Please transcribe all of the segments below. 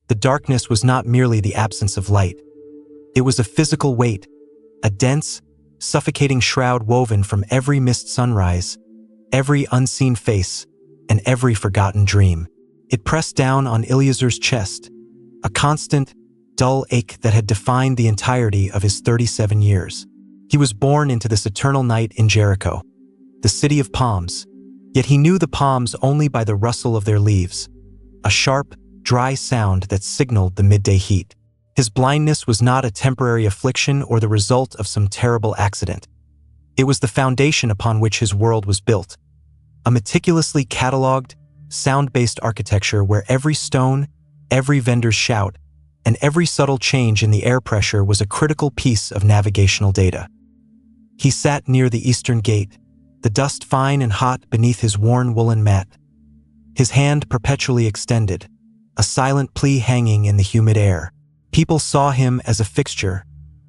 The darkness was not merely the absence of light. It was a physical weight, a dense, suffocating shroud woven from every missed sunrise, every unseen face, and every forgotten dream. It pressed down on Eliazar's chest, a constant, dull ache that had defined the entirety of his 37 years. He was born into this eternal night in Jericho, the city of palms, yet he knew the palms only by the rustle of their leaves, a sharp, dry sound that signaled the midday heat. His blindness was not a temporary affliction or the result of some terrible accident. It was the foundation upon which his world was built, a meticulously catalogued, sound-based architecture where every stone, every vendor's shout, and every subtle change in the air pressure was a critical piece of navigational data. He sat near the Eastern Gate, the dust fine and hot beneath his worn woolen mat, his hand perpetually extended, a silent plea hanging in the humid air. People saw him as a fixture,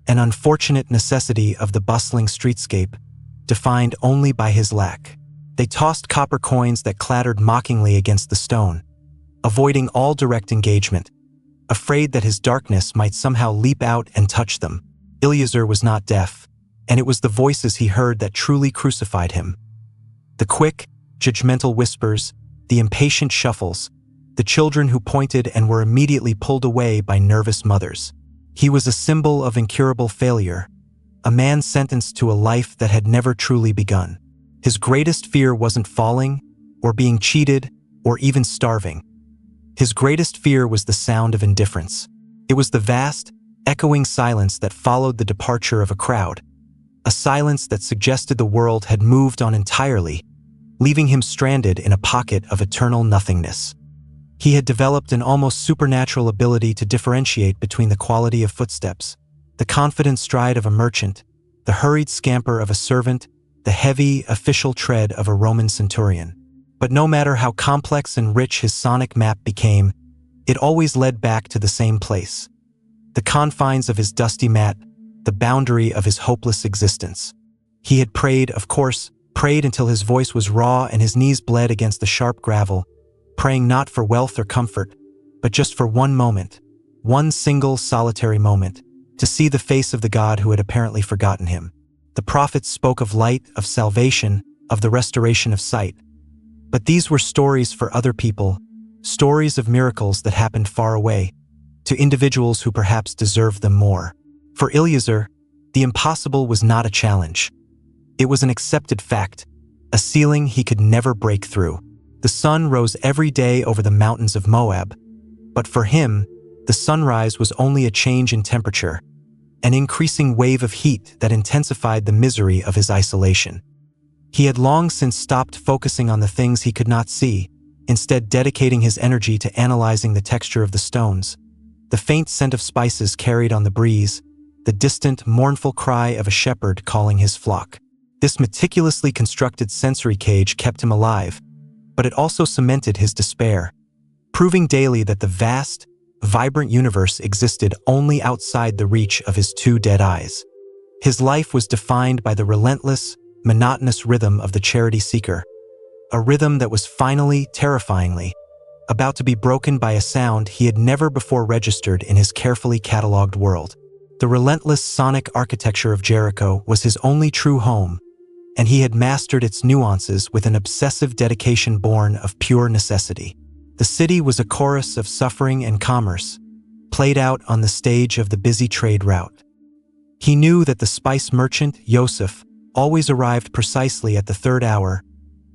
an unfortunate necessity of the bustling streetscape, defined only by his lack. They tossed copper coins that clattered mockingly against the stone, avoiding all direct engagement, afraid that his darkness might somehow leap out and touch them. Eliazar was not deaf, and it was the voices he heard that truly crucified him. The quick, judgmental whispers, the impatient shuffles, the children who pointed and were immediately pulled away by nervous mothers. He was a symbol of incurable failure, a man sentenced to a life that had never truly begun. His greatest fear wasn't falling, or being cheated, or even starving. His greatest fear was the sound of indifference. It was the vast, echoing silence that followed the departure of a crowd, a silence that suggested the world had moved on entirely, leaving him stranded in a pocket of eternal nothingness. He had developed an almost supernatural ability to differentiate between the quality of footsteps, the confident stride of a merchant, the hurried scamper of a servant, the heavy, official tread of a Roman centurion. But no matter how complex and rich his sonic map became, it always led back to the same place, the confines of his dusty mat, the boundary of his hopeless existence. He had prayed, of course, prayed until his voice was raw and his knees bled against the sharp gravel, praying not for wealth or comfort, but just for one moment, one single solitary moment, to see the face of the God who had apparently forgotten him. The prophets spoke of light, of salvation, of the restoration of sight. But these were stories for other people, stories of miracles that happened far away, to individuals who perhaps deserved them more. For Eliazar, the impossible was not a challenge. It was an accepted fact, a ceiling he could never break through. The sun rose every day over the mountains of Moab, but for him, the sunrise was only a change in temperature, an increasing wave of heat that intensified the misery of his isolation. He had long since stopped focusing on the things he could not see, instead dedicating his energy to analyzing the texture of the stones, the faint scent of spices carried on the breeze, the distant, mournful cry of a shepherd calling his flock. This meticulously constructed sensory cage kept him alive, but it also cemented his despair, proving daily that the vast, vibrant universe existed only outside the reach of his two dead eyes. His life was defined by the relentless, monotonous rhythm of the charity seeker, a rhythm that was finally, terrifyingly, about to be broken by a sound he had never before registered in his carefully catalogued world. The relentless sonic architecture of Jericho was his only true home, and he had mastered its nuances with an obsessive dedication born of pure necessity. The city was a chorus of suffering and commerce, played out on the stage of the busy trade route. He knew that the spice merchant, Yosef, always arrived precisely at the third hour,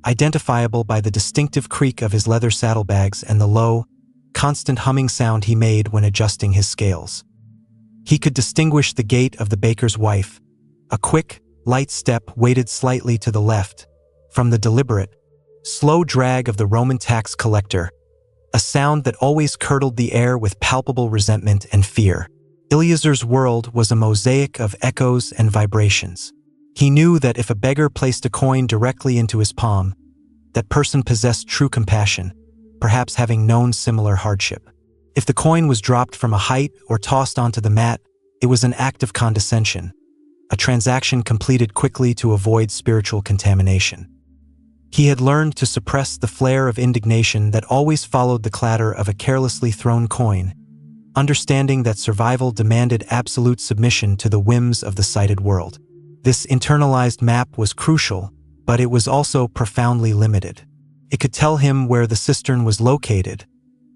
identifiable by the distinctive creak of his leather saddlebags and the low, constant humming sound he made when adjusting his scales. He could distinguish the gait of the baker's wife, a quick, light step weighted slightly to the left, from the deliberate, slow drag of the Roman tax collector, a sound that always curdled the air with palpable resentment and fear. Eliazar's world was a mosaic of echoes and vibrations. He knew that if a beggar placed a coin directly into his palm, that person possessed true compassion, perhaps having known similar hardship. If the coin was dropped from a height or tossed onto the mat, it was an act of condescension, a transaction completed quickly to avoid spiritual contamination. He had learned to suppress the flare of indignation that always followed the clatter of a carelessly thrown coin, understanding that survival demanded absolute submission to the whims of the sighted world. This internalized map was crucial, but it was also profoundly limited. It could tell him where the cistern was located,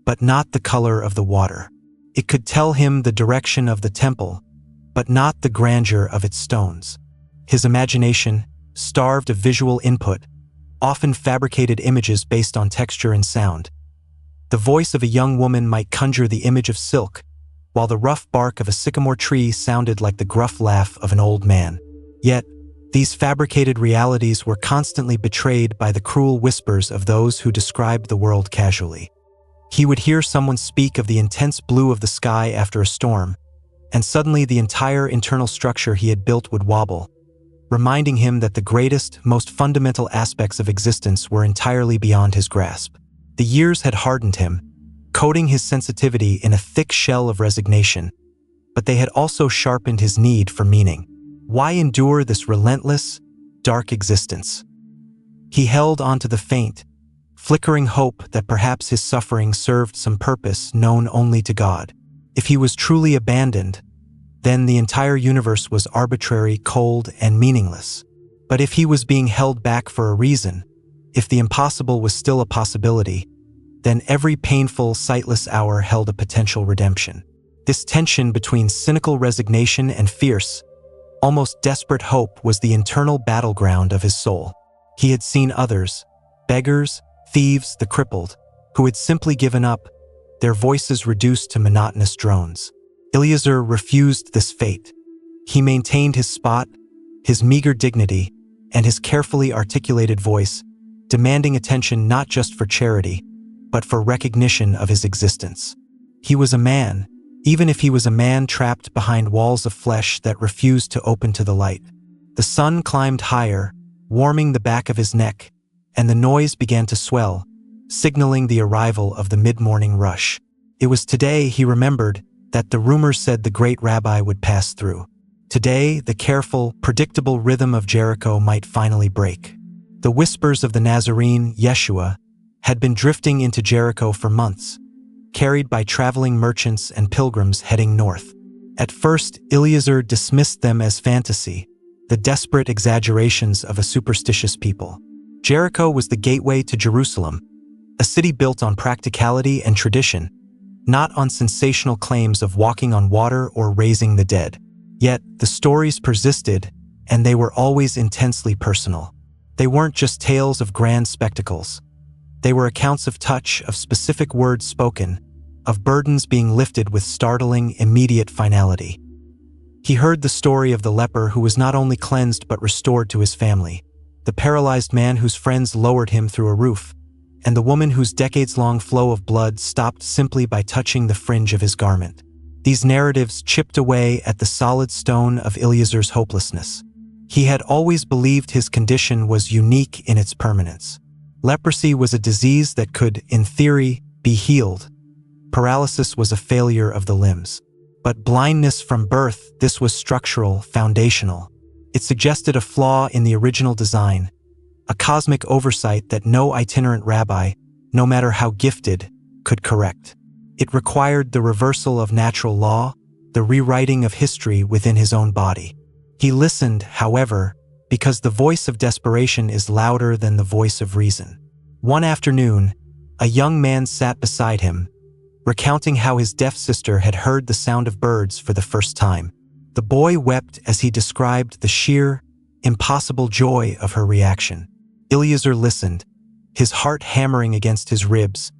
but not the color of the water. It could tell him the direction of the temple, but not the grandeur of its stones. His imagination, starved of visual input, often fabricated images based on texture and sound. The voice of a young woman might conjure the image of silk, while the rough bark of a sycamore tree sounded like the gruff laugh of an old man. Yet, these fabricated realities were constantly betrayed by the cruel whispers of those who described the world casually. He would hear someone speak of the intense blue of the sky after a storm, and suddenly the entire internal structure he had built would wobble, reminding him that the greatest, most fundamental aspects of existence were entirely beyond his grasp. The years had hardened him, coating his sensitivity in a thick shell of resignation, but they had also sharpened his need for meaning. Why endure this relentless, dark existence? He held onto the faint, flickering hope that perhaps his suffering served some purpose known only to God. If he was truly abandoned, then the entire universe was arbitrary, cold, and meaningless. But if he was being held back for a reason, if the impossible was still a possibility, then every painful, sightless hour held a potential redemption. This tension between cynical resignation and fierce, almost desperate hope was the internal battleground of his soul. He had seen others, beggars, thieves, the crippled, who had simply given up, their voices reduced to monotonous drones. Eliazar refused this fate. He maintained his spot, his meager dignity, and his carefully articulated voice, demanding attention not just for charity, but for recognition of his existence. He was a man, even if he was a man trapped behind walls of flesh that refused to open to the light. The sun climbed higher, warming the back of his neck, and the noise began to swell, signaling the arrival of the mid-morning rush. It was today, he remembered, that the rumors said the great rabbi would pass through. Today, the careful, predictable rhythm of Jericho might finally break. The whispers of the Nazarene, Yeshua, had been drifting into Jericho for months, carried by traveling merchants and pilgrims heading north. At first, Eliazar dismissed them as fantasy, the desperate exaggerations of a superstitious people. Jericho was the gateway to Jerusalem, a city built on practicality and tradition, not on sensational claims of walking on water or raising the dead. Yet, the stories persisted, and they were always intensely personal. They weren't just tales of grand spectacles. They were accounts of touch, of specific words spoken, of burdens being lifted with startling, immediate finality. He heard the story of the leper who was not only cleansed but restored to his family, the paralyzed man whose friends lowered him through a roof, and the woman whose decades-long flow of blood stopped simply by touching the fringe of his garment. These narratives chipped away at the solid stone of Eliazar's hopelessness. He had always believed his condition was unique in its permanence. Leprosy was a disease that could, in theory, be healed. Paralysis was a failure of the limbs. But blindness from birth, this was structural, foundational. It suggested a flaw in the original design, a cosmic oversight that no itinerant rabbi, no matter how gifted, could correct. It required the reversal of natural law, the rewriting of history within his own body. He listened, however, because the voice of desperation is louder than the voice of reason. One afternoon, a young man sat beside him, recounting how his deaf sister had heard the sound of birds for the first time. The boy wept as he described the sheer, impossible joy of her reaction. Eliazar listened, his heart hammering against his ribs,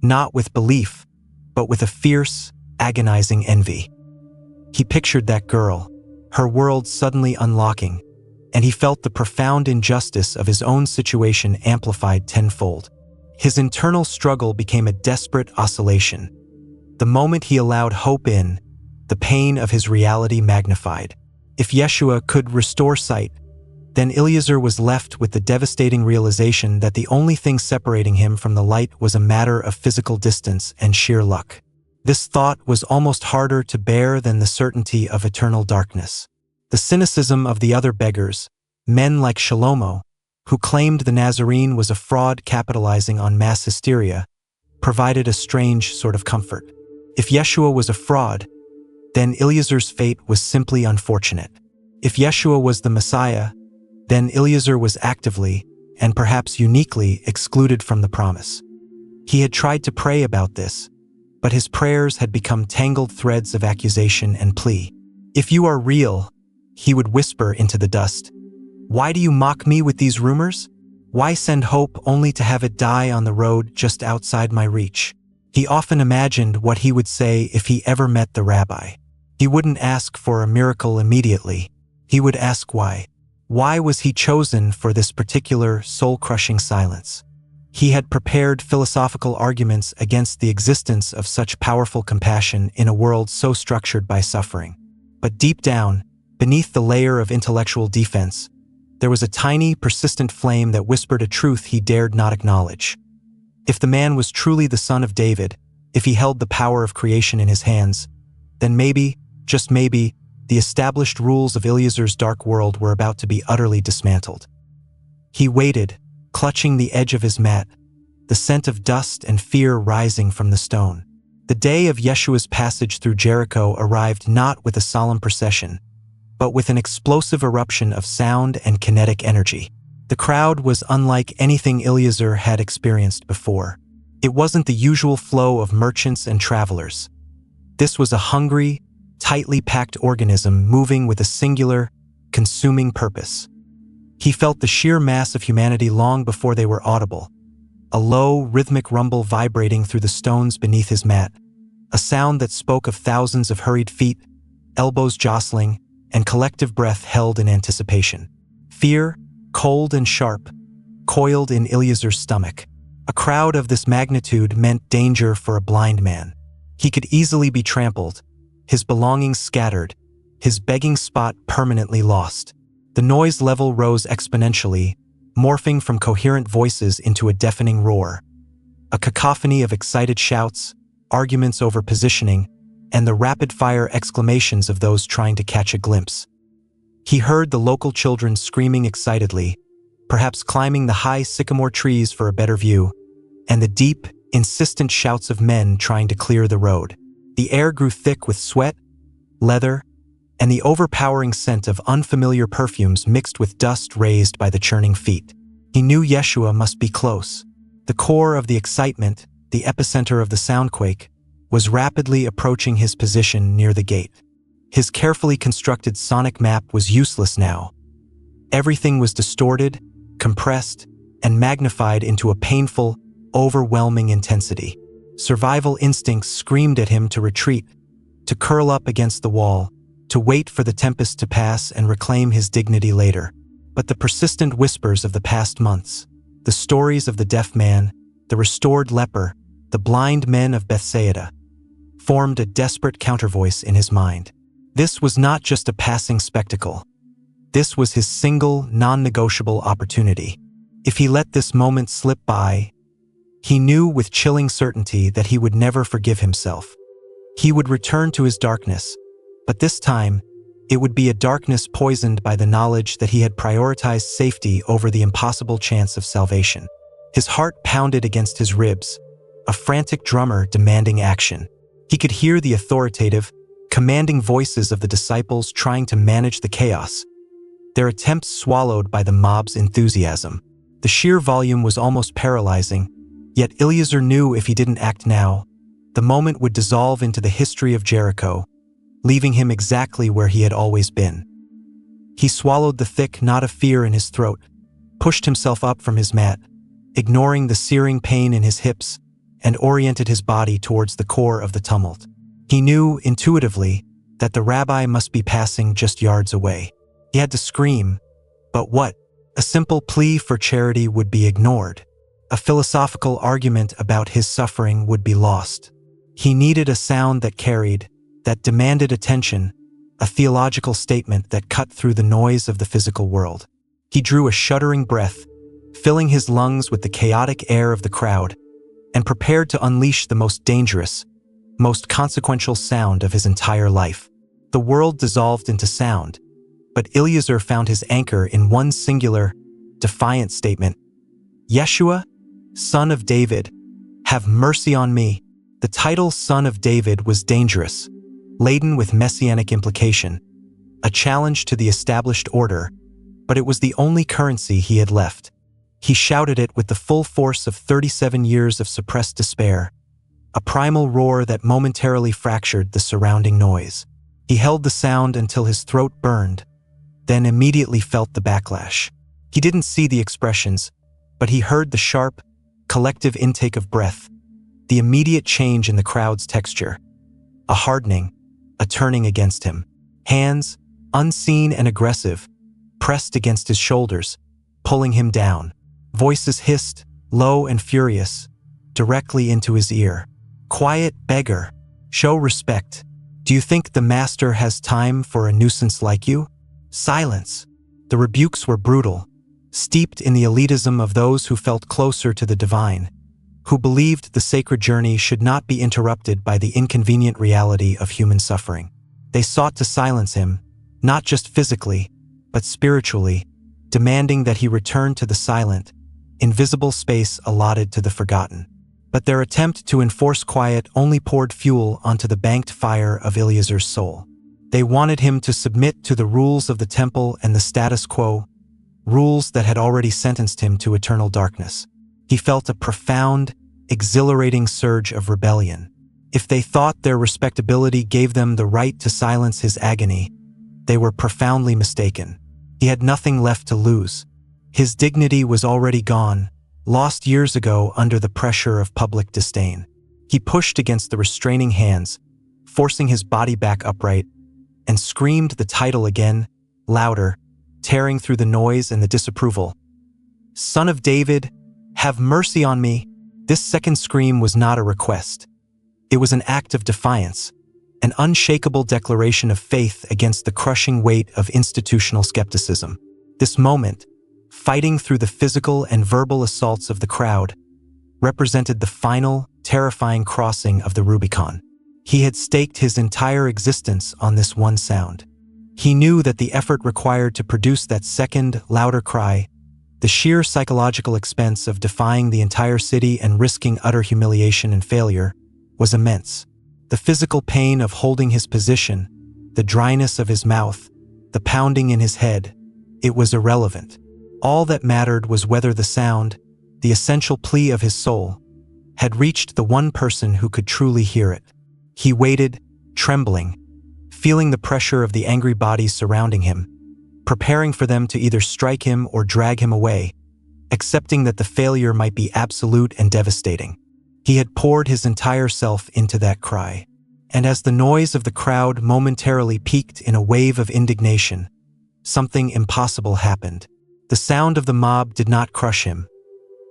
not with belief, but with a fierce, agonizing envy. He pictured that girl, her world suddenly unlocking, and he felt the profound injustice of his own situation amplified tenfold. His internal struggle became a desperate oscillation. The moment he allowed hope in, the pain of his reality magnified. If Yeshua could restore sight, then Eliazar was left with the devastating realization that the only thing separating him from the light was a matter of physical distance and sheer luck. This thought was almost harder to bear than the certainty of eternal darkness. The cynicism of the other beggars, men like Shlomo, who claimed the Nazarene was a fraud capitalizing on mass hysteria, provided a strange sort of comfort. If Yeshua was a fraud, then Eliazar's fate was simply unfortunate. If Yeshua was the Messiah, then Eliazar was actively, and perhaps uniquely, excluded from the promise. He had tried to pray about this, but his prayers had become tangled threads of accusation and plea. "If you are real," he would whisper into the dust, "why do you mock me with these rumors? Why send hope only to have it die on the road just outside my reach?" He often imagined what he would say if he ever met the rabbi. He wouldn't ask for a miracle immediately. He would ask why. Why was he chosen for this particular soul-crushing silence? He had prepared philosophical arguments against the existence of such powerful compassion in a world so structured by suffering. But deep down, beneath the layer of intellectual defense, there was a tiny, persistent flame that whispered a truth he dared not acknowledge. If the man was truly the son of David, if he held the power of creation in his hands, then maybe, just maybe, the established rules of Eliazar's dark world were about to be utterly dismantled. He waited, clutching the edge of his mat, the scent of dust and fear rising from the stone. The day of Yeshua's passage through Jericho arrived not with a solemn procession, but with an explosive eruption of sound and kinetic energy. The crowd was unlike anything Eliazar had experienced before. It wasn't the usual flow of merchants and travelers. This was a hungry, tightly packed organism moving with a singular, consuming purpose. He felt the sheer mass of humanity long before they were audible, a low, rhythmic rumble vibrating through the stones beneath his mat, a sound that spoke of thousands of hurried feet, elbows jostling, and collective breath held in anticipation. Fear, cold and sharp, coiled in Eliazar's stomach. A crowd of this magnitude meant danger for a blind man. He could easily be trampled, his belongings scattered, his begging spot permanently lost. The noise level rose exponentially, morphing from coherent voices into a deafening roar. A cacophony of excited shouts, arguments over positioning, and the rapid-fire exclamations of those trying to catch a glimpse. He heard the local children screaming excitedly, perhaps climbing the high sycamore trees for a better view, and the deep, insistent shouts of men trying to clear the road. The air grew thick with sweat, leather, and the overpowering scent of unfamiliar perfumes mixed with dust raised by the churning feet. He knew Yeshua must be close. The core of the excitement, the epicenter of the soundquake, was rapidly approaching his position near the gate. His carefully constructed sonic map was useless now. Everything was distorted, compressed, and magnified into a painful, overwhelming intensity. Survival instincts screamed at him to retreat, to curl up against the wall, to wait for the tempest to pass and reclaim his dignity later. But the persistent whispers of the past months, the stories of the deaf man, the restored leper, the blind men of Bethsaida, formed a desperate countervoice in his mind. This was not just a passing spectacle. This was his single, non-negotiable opportunity. If he let this moment slip by, he knew with chilling certainty that he would never forgive himself. He would return to his darkness, but this time, it would be a darkness poisoned by the knowledge that he had prioritized safety over the impossible chance of salvation. His heart pounded against his ribs, a frantic drummer demanding action. He could hear the authoritative, commanding voices of the disciples trying to manage the chaos, their attempts swallowed by the mob's enthusiasm. The sheer volume was almost paralyzing, yet Eliazar knew if he didn't act now, the moment would dissolve into the history of Jericho, leaving him exactly where he had always been. He swallowed the thick knot of fear in his throat, pushed himself up from his mat, ignoring the searing pain in his hips, and oriented his body towards the core of the tumult. He knew, intuitively, that the rabbi must be passing just yards away. He had to scream, but what? A simple plea for charity would be ignored. A philosophical argument about his suffering would be lost. He needed a sound that carried, that demanded attention, a theological statement that cut through the noise of the physical world. He drew a shuddering breath, filling his lungs with the chaotic air of the crowd, and prepared to unleash the most dangerous, most consequential sound of his entire life. The world dissolved into sound, but Eliazar found his anchor in one singular, defiant statement. "Yeshua, son of David, have mercy on me." The The title Son of David was dangerous, laden with messianic implication, a challenge to the established order, but it was the only currency he had left. He shouted it with the full force of 37 years of suppressed despair, a primal roar that momentarily fractured the surrounding noise. He held the sound until his throat burned, then immediately felt the backlash. He didn't see the expressions, but he heard the sharp, collective intake of breath, the immediate change in the crowd's texture, a hardening, a turning against him. Hands, unseen and aggressive, pressed against his shoulders, pulling him down. Voices hissed, low and furious, directly into his ear. "Quiet, beggar. Show respect. Do you think the master has time for a nuisance like you? Silence." The rebukes were brutal, steeped in the elitism of those who felt closer to the divine, who believed the sacred journey should not be interrupted by the inconvenient reality of human suffering. They sought to silence him, not just physically, but spiritually, demanding that he return to the silent, invisible space allotted to the forgotten. But their attempt to enforce quiet only poured fuel onto the banked fire of Eliazar's soul. They wanted him to submit to the rules of the temple and the status quo, rules that had already sentenced him to eternal darkness. He felt a profound, exhilarating surge of rebellion. If they thought their respectability gave them the right to silence his agony, they were profoundly mistaken. He had nothing left to lose. His dignity was already gone, lost years ago under the pressure of public disdain. He pushed against the restraining hands, forcing his body back upright, and screamed the title again, louder, tearing through the noise and the disapproval. "Son of David, have mercy on me." This second scream was not a request. It was an act of defiance, an unshakable declaration of faith against the crushing weight of institutional skepticism. This moment, fighting through the physical and verbal assaults of the crowd, represented the final, terrifying crossing of the Rubicon. He had staked his entire existence on this one sound. He knew that the effort required to produce that second, louder cry, the sheer psychological expense of defying the entire city and risking utter humiliation and failure, was immense. The physical pain of holding his position, the dryness of his mouth, the pounding in his head, it was irrelevant. All that mattered was whether the sound, the essential plea of his soul, had reached the one person who could truly hear it. He waited, trembling, feeling the pressure of the angry bodies surrounding him, preparing for them to either strike him or drag him away, accepting that the failure might be absolute and devastating. He had poured his entire self into that cry. And as the noise of the crowd momentarily peaked in a wave of indignation, something impossible happened. The sound of the mob did not crush him.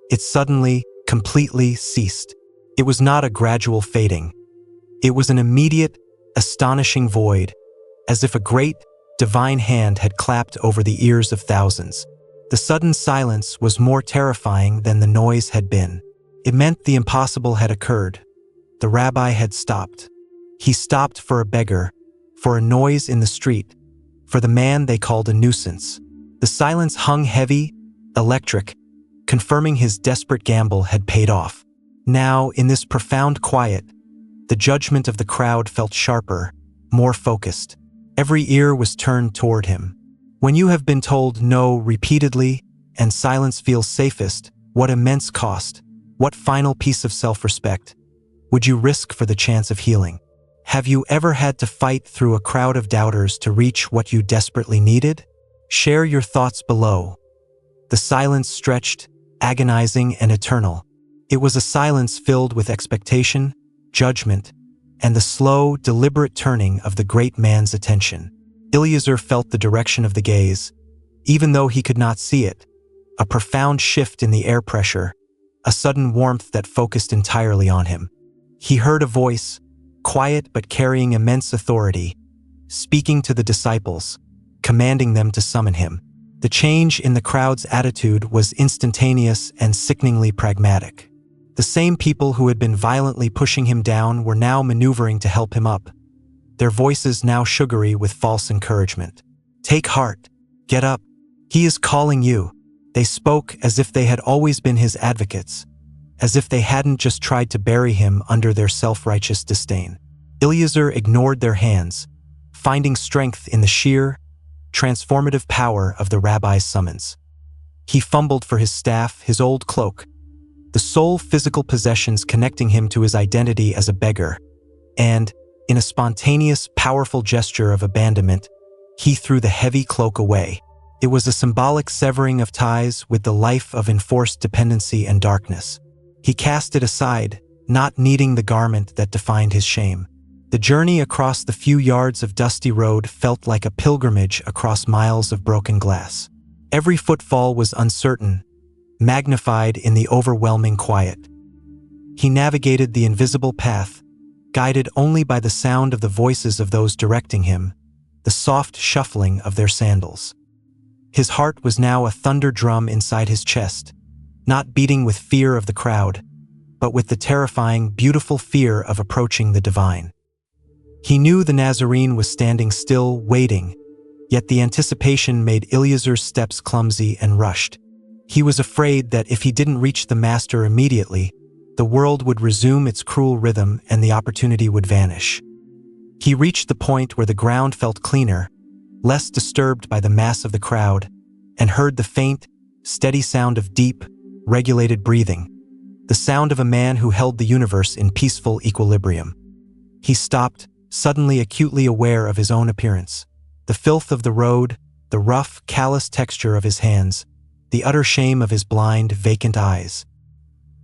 It suddenly, completely ceased. It was not a gradual fading. It was an immediate, astonishing void, as if a great, divine hand had clapped over the ears of thousands. The sudden silence was more terrifying than the noise had been. It meant the impossible had occurred. The rabbi had stopped. He stopped for a beggar, for a noise in the street, for the man they called a nuisance. The silence hung heavy, electric, confirming his desperate gamble had paid off. Now, in this profound quiet, the judgment of the crowd felt sharper, more focused. Every ear was turned toward him. When you have been told no repeatedly, and silence feels safest, what immense cost, what final piece of self-respect, would you risk for the chance of healing? Have you ever had to fight through a crowd of doubters to reach what you desperately needed? Share your thoughts below. The silence stretched, agonizing and eternal. It was a silence filled with expectation, judgment, and the slow, deliberate turning of the great man's attention. Eliazar felt the direction of the gaze, even though he could not see it, a profound shift in the air pressure, a sudden warmth that focused entirely on him. He heard a voice, quiet but carrying immense authority, speaking to the disciples, commanding them to summon him. The change in the crowd's attitude was instantaneous and sickeningly pragmatic. The same people who had been violently pushing him down were now maneuvering to help him up, their voices now sugary with false encouragement. "Take heart. Get up. He is calling you." They spoke as if they had always been his advocates, as if they hadn't just tried to bury him under their self-righteous disdain. Eliazar ignored their hands, finding strength in the sheer, transformative power of the rabbi's summons. He fumbled for his staff, his old cloak, the sole physical possessions connecting him to his identity as a beggar, and, in a spontaneous, powerful gesture of abandonment, he threw the heavy cloak away. It was a symbolic severing of ties with the life of enforced dependency and darkness. He cast it aside, not needing the garment that defined his shame. The journey across the few yards of dusty road felt like a pilgrimage across miles of broken glass. Every footfall was uncertain, magnified in the overwhelming quiet. He navigated the invisible path, guided only by the sound of the voices of those directing him, the soft shuffling of their sandals. His heart was now a thunder drum inside his chest, not beating with fear of the crowd, but with the terrifying, beautiful fear of approaching the divine. He knew the Nazarene was standing still, waiting, yet the anticipation made Eliazar's steps clumsy and rushed. He was afraid that if he didn't reach the master immediately, the world would resume its cruel rhythm and the opportunity would vanish. He reached the point where the ground felt cleaner, less disturbed by the mass of the crowd, and heard the faint, steady sound of deep, regulated breathing, the sound of a man who held the universe in peaceful equilibrium. He stopped, suddenly acutely aware of his own appearance. The filth of the road, the rough, callous texture of his hands, the utter shame of his blind, vacant eyes.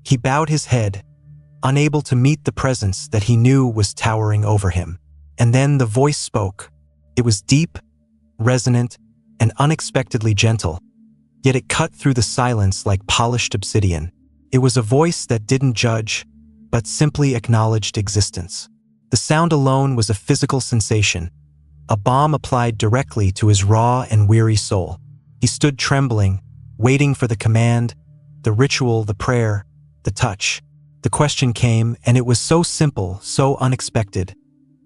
He bowed his head, unable to meet the presence that he knew was towering over him. And then the voice spoke. It was deep, resonant, and unexpectedly gentle, yet it cut through the silence like polished obsidian. It was a voice that didn't judge, but simply acknowledged existence. The sound alone was a physical sensation, a balm applied directly to his raw and weary soul. He stood trembling, waiting for the command, the ritual, the prayer, the touch. The question came, and it was so simple, so unexpected,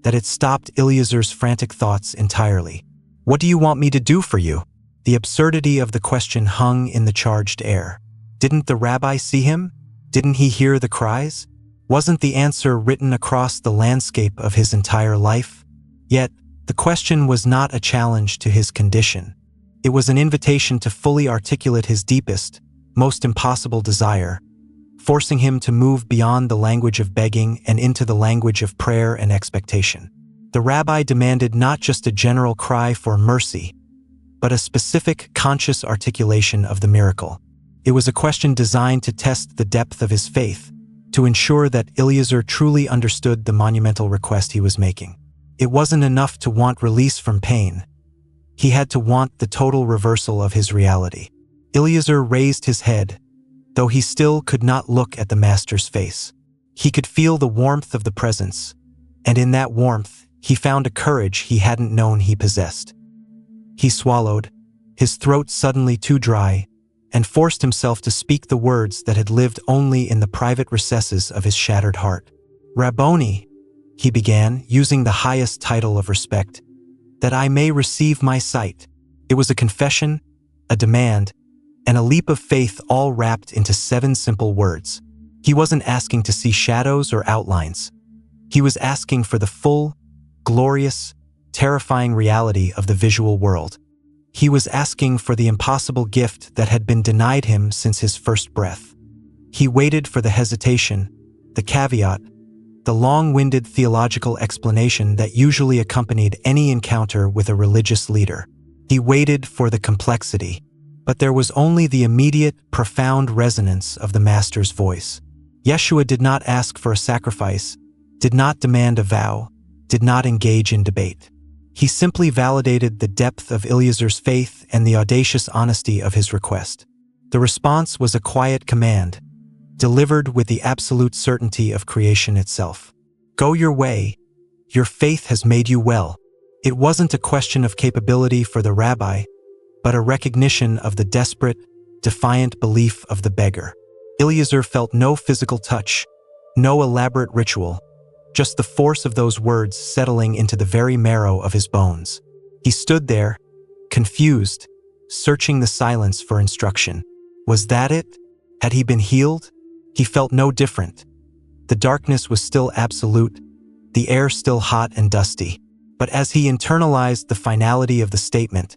that it stopped Eliazar's frantic thoughts entirely. "What do you want me to do for you?" The absurdity of the question hung in the charged air. Didn't the rabbi see him? Didn't he hear the cries? Wasn't the answer written across the landscape of his entire life? Yet, the question was not a challenge to his condition. It was an invitation to fully articulate his deepest, most impossible desire, forcing him to move beyond the language of begging and into the language of prayer and expectation. The rabbi demanded not just a general cry for mercy, but a specific, conscious articulation of the miracle. It was a question designed to test the depth of his faith, to ensure that Eliazar truly understood the monumental request he was making. It wasn't enough to want release from pain. He had to want the total reversal of his reality. Eliazar raised his head, though he still could not look at the master's face. He could feel the warmth of the presence, and in that warmth, he found a courage he hadn't known he possessed. He swallowed, his throat suddenly too dry, and forced himself to speak the words that had lived only in the private recesses of his shattered heart. "Rabboni," he began, using the highest title of respect, "that I may receive my sight." It was a confession, a demand, and a leap of faith all wrapped into 7 simple words. He wasn't asking to see shadows or outlines. He was asking for the full, glorious, terrifying reality of the visual world. He was asking for the impossible gift that had been denied him since his first breath. He waited for the hesitation, the caveat, the long-winded theological explanation that usually accompanied any encounter with a religious leader. He waited for the complexity, but there was only the immediate, profound resonance of the Master's voice. Yeshua did not ask for a sacrifice, did not demand a vow, did not engage in debate. He simply validated the depth of Eliazar's faith and the audacious honesty of his request. The response was a quiet command, delivered with the absolute certainty of creation itself. "Go your way. Your faith has made you well." It wasn't a question of capability for the rabbi, but a recognition of the desperate, defiant belief of the beggar. Eliazar felt no physical touch, no elaborate ritual, just the force of those words settling into the very marrow of his bones. He stood there, confused, searching the silence for instruction. Was that it? Had he been healed? He felt no different. The darkness was still absolute, the air still hot and dusty. But as he internalized the finality of the statement,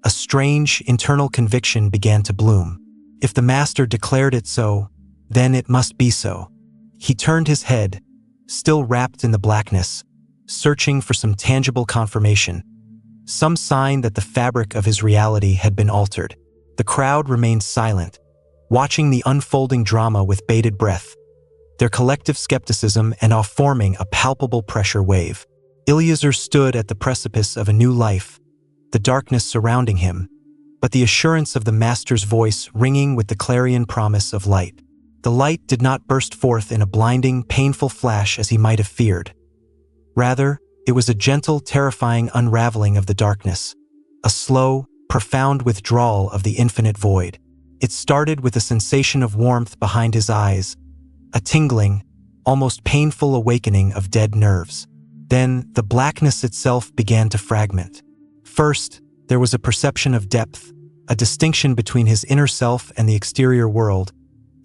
a strange internal conviction began to bloom. If the master declared it so, then it must be so. He turned his head, still wrapped in the blackness, searching for some tangible confirmation, some sign that the fabric of his reality had been altered. The crowd remained silent, watching the unfolding drama with bated breath, their collective skepticism and awe forming a palpable pressure wave. Eliazar stood at the precipice of a new life, the darkness surrounding him, but the assurance of the master's voice ringing with the clarion promise of light. The light did not burst forth in a blinding, painful flash as he might have feared. Rather, it was a gentle, terrifying unraveling of the darkness, a slow, profound withdrawal of the infinite void. It started with a sensation of warmth behind his eyes, a tingling, almost painful awakening of dead nerves. Then, the blackness itself began to fragment. First, there was a perception of depth, a distinction between his inner self and the exterior world,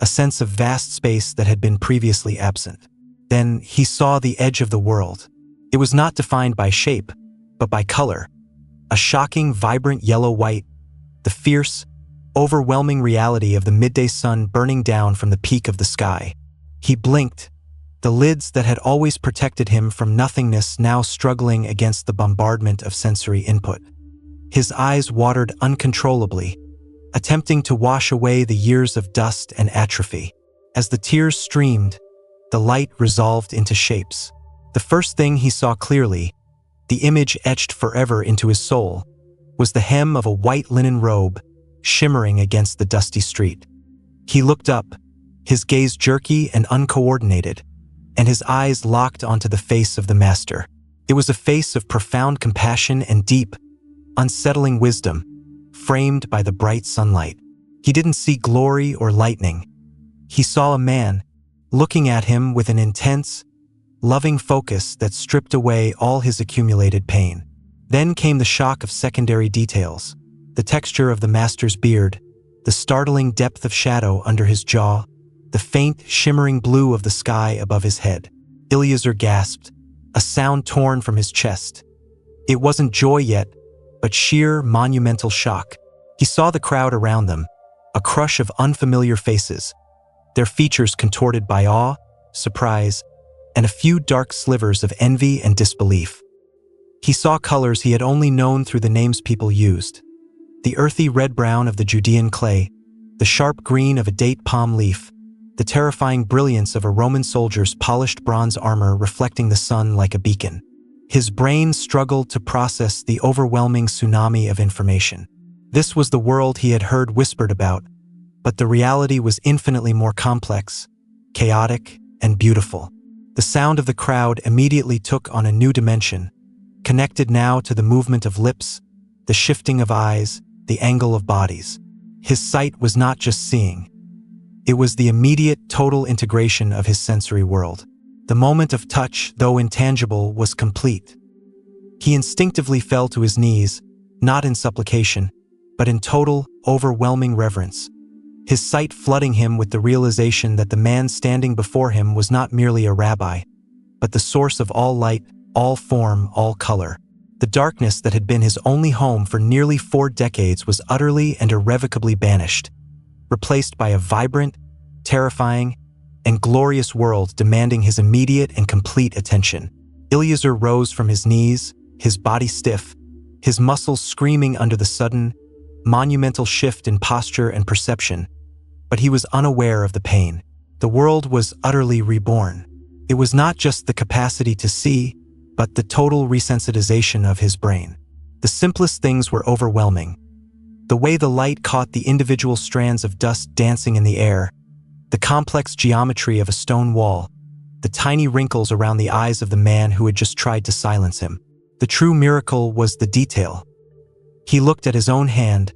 a sense of vast space that had been previously absent. Then, he saw the edge of the world. It was not defined by shape, but by color. A shocking, vibrant yellow-white, the fierce, overwhelming reality of the midday sun burning down from the peak of the sky. He blinked, the lids that had always protected him from nothingness now struggling against the bombardment of sensory input. His eyes watered uncontrollably, attempting to wash away the years of dust and atrophy. As the tears streamed, the light resolved into shapes. The first thing he saw clearly, the image etched forever into his soul, was the hem of a white linen robe shimmering against the dusty street. He looked up, his gaze jerky and uncoordinated, and his eyes locked onto the face of the master. It was a face of profound compassion and deep, unsettling wisdom, framed by the bright sunlight. He didn't see glory or lightning. He saw a man, looking at him with an intense, loving focus that stripped away all his accumulated pain. Then came the shock of secondary details, the texture of the master's beard, the startling depth of shadow under his jaw, the faint, shimmering blue of the sky above his head. Eliazar gasped, a sound torn from his chest. It wasn't joy yet, but sheer, monumental shock. He saw the crowd around them, a crush of unfamiliar faces, their features contorted by awe, surprise, and a few dark slivers of envy and disbelief. He saw colors he had only known through the names people used. The earthy red-brown of the Judean clay, the sharp green of a date palm leaf, the terrifying brilliance of a Roman soldier's polished bronze armor reflecting the sun like a beacon. His brain struggled to process the overwhelming tsunami of information. This was the world he had heard whispered about, but the reality was infinitely more complex, chaotic, and beautiful. The sound of the crowd immediately took on a new dimension, connected now to the movement of lips, the shifting of eyes, the angle of bodies. His sight was not just seeing. It was the immediate, total integration of his sensory world. The moment of touch, though intangible, was complete. He instinctively fell to his knees, not in supplication, but in total, overwhelming reverence, his sight flooding him with the realization that the man standing before him was not merely a rabbi, but the source of all light, all form, all color. The darkness that had been his only home for nearly 4 decades was utterly and irrevocably banished, replaced by a vibrant, terrifying, and glorious world demanding his immediate and complete attention. Eliazar rose from his knees, his body stiff, his muscles screaming under the sudden, monumental shift in posture and perception, but he was unaware of the pain. The world was utterly reborn. It was not just the capacity to see, but the total resensitization of his brain. The simplest things were overwhelming. The way the light caught the individual strands of dust dancing in the air, the complex geometry of a stone wall, the tiny wrinkles around the eyes of the man who had just tried to silence him. The true miracle was the detail. He looked at his own hand,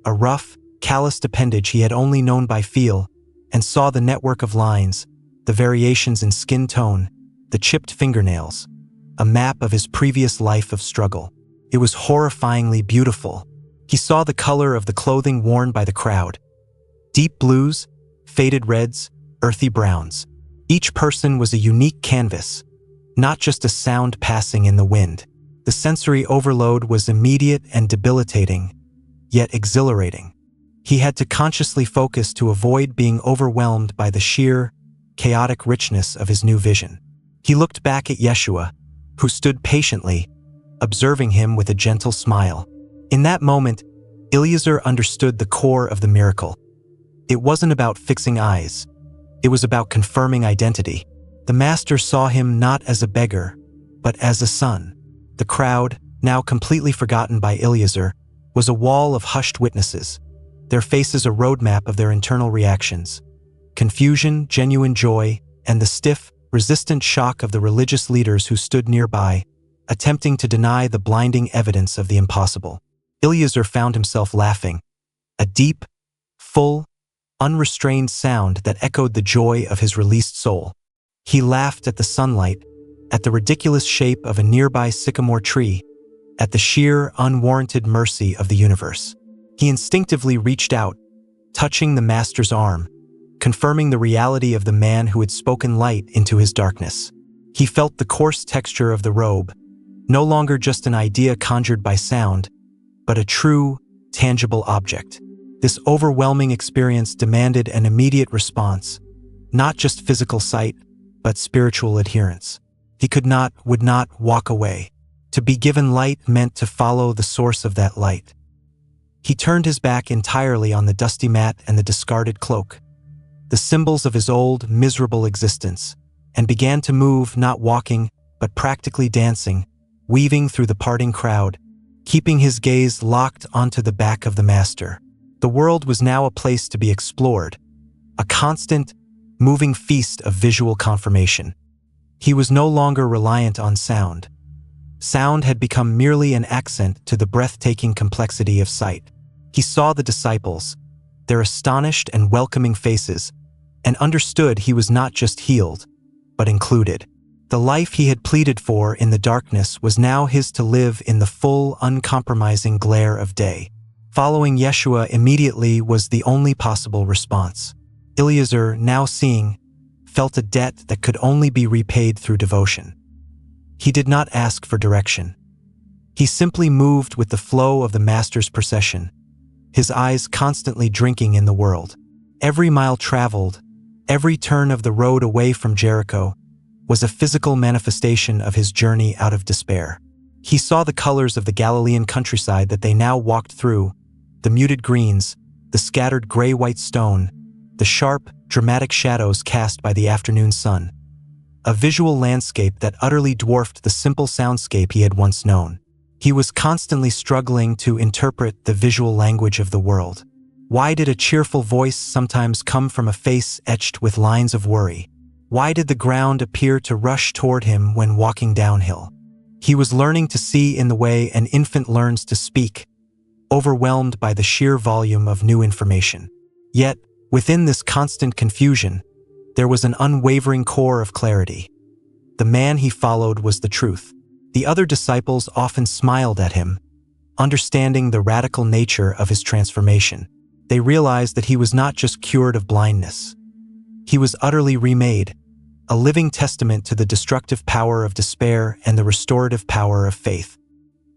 a rough, calloused appendage he had only known by feel, and saw the network of lines, the variations in skin tone, the chipped fingernails, a map of his previous life of struggle. It was horrifyingly beautiful. He saw the color of the clothing worn by the crowd. Deep blues, faded reds, earthy browns. Each person was a unique canvas, not just a sound passing in the wind. The sensory overload was immediate and debilitating, yet exhilarating. He had to consciously focus to avoid being overwhelmed by the sheer, chaotic richness of his new vision. He looked back at Yeshua, who stood patiently, observing him with a gentle smile. In that moment, Eliazar understood the core of the miracle. It wasn't about fixing eyes. It was about confirming identity. The master saw him not as a beggar, but as a son. The crowd, now completely forgotten by Eliazar, was a wall of hushed witnesses, their faces a roadmap of their internal reactions. Confusion, genuine joy, and the stiff, resistant shock of the religious leaders who stood nearby, attempting to deny the blinding evidence of the impossible. Eliazar found himself laughing, a deep, full, unrestrained sound that echoed the joy of his released soul. He laughed at the sunlight, at the ridiculous shape of a nearby sycamore tree, at the sheer, unwarranted mercy of the universe. He instinctively reached out, touching the master's arm, confirming the reality of the man who had spoken light into his darkness. He felt the coarse texture of the robe, no longer just an idea conjured by sound, but a true, tangible object. This overwhelming experience demanded an immediate response, not just physical sight, but spiritual adherence. He would not walk away. To be given light meant to follow the source of that light. He turned his back entirely on the dusty mat and the discarded cloak, the symbols of his old, miserable existence, and began to move, not walking, but practically dancing, weaving through the parting crowd, keeping his gaze locked onto the back of the master. The world was now a place to be explored, a constant, moving feast of visual confirmation. He was no longer reliant on sound. Sound had become merely an accent to the breathtaking complexity of sight. He saw the disciples, their astonished and welcoming faces, and understood he was not just healed, but included. The life he had pleaded for in the darkness was now his to live in the full, uncompromising glare of day. Following Yeshua immediately was the only possible response. Eliazar, now seeing, felt a debt that could only be repaid through devotion. He did not ask for direction. He simply moved with the flow of the master's procession, his eyes constantly drinking in the world. Every mile traveled, every turn of the road away from Jericho, was a physical manifestation of his journey out of despair. He saw the colors of the Galilean countryside that they now walked through, the muted greens, the scattered gray-white stone, the sharp, dramatic shadows cast by the afternoon sun. A visual landscape that utterly dwarfed the simple soundscape he had once known. He was constantly struggling to interpret the visual language of the world. Why did a cheerful voice sometimes come from a face etched with lines of worry? Why did the ground appear to rush toward him when walking downhill? He was learning to see in the way an infant learns to speak, overwhelmed by the sheer volume of new information. Yet, within this constant confusion, there was an unwavering core of clarity. The man he followed was the truth. The other disciples often smiled at him, understanding the radical nature of his transformation. They realized that he was not just cured of blindness. He was utterly remade, a living testament to the destructive power of despair and the restorative power of faith.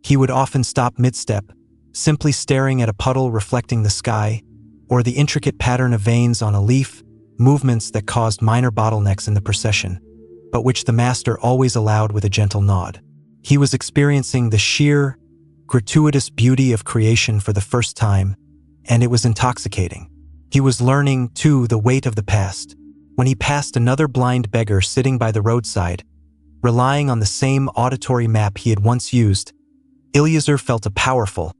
He would often stop mid-step, simply staring at a puddle reflecting the sky, or the intricate pattern of veins on a leaf, movements that caused minor bottlenecks in the procession, but which the master always allowed with a gentle nod. He was experiencing the sheer, gratuitous beauty of creation for the first time, and it was intoxicating. He was learning, too, the weight of the past. When he passed another blind beggar sitting by the roadside, relying on the same auditory map he had once used, Eliazar felt a powerful,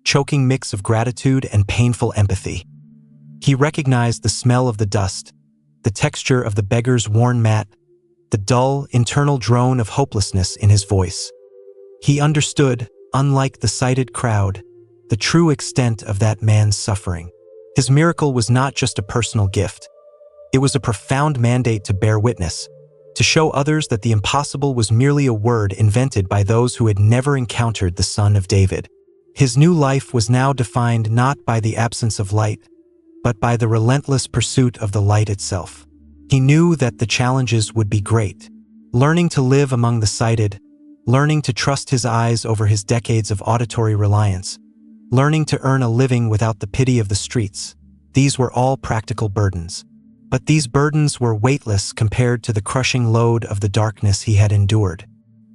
choking mix of gratitude and painful empathy. He recognized the smell of the dust, the texture of the beggar's worn mat, the dull, internal drone of hopelessness in his voice. He understood, unlike the sighted crowd, the true extent of that man's suffering. His miracle was not just a personal gift. It was a profound mandate to bear witness, to show others that the impossible was merely a word invented by those who had never encountered the Son of David. His new life was now defined not by the absence of light, but by the relentless pursuit of the light itself. He knew that the challenges would be great. Learning to live among the sighted, learning to trust his eyes over his decades of auditory reliance, learning to earn a living without the pity of the streets. These were all practical burdens. But these burdens were weightless compared to the crushing load of the darkness he had endured.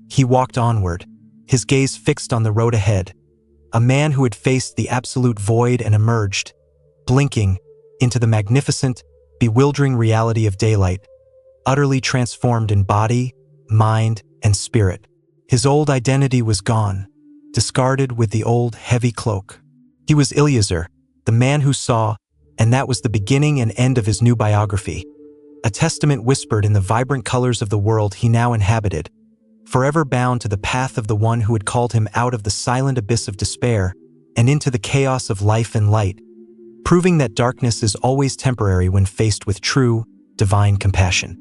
He walked onward, his gaze fixed on the road ahead, a man who had faced the absolute void and emerged, blinking, into the magnificent, bewildering reality of daylight, utterly transformed in body, mind, and spirit. His old identity was gone, discarded with the old heavy cloak. He was Eliazar, the man who saw, and that was the beginning and end of his new biography, a testament whispered in the vibrant colors of the world he now inhabited, forever bound to the path of the one who had called him out of the silent abyss of despair and into the chaos of life and light, proving that darkness is always temporary when faced with true, divine compassion.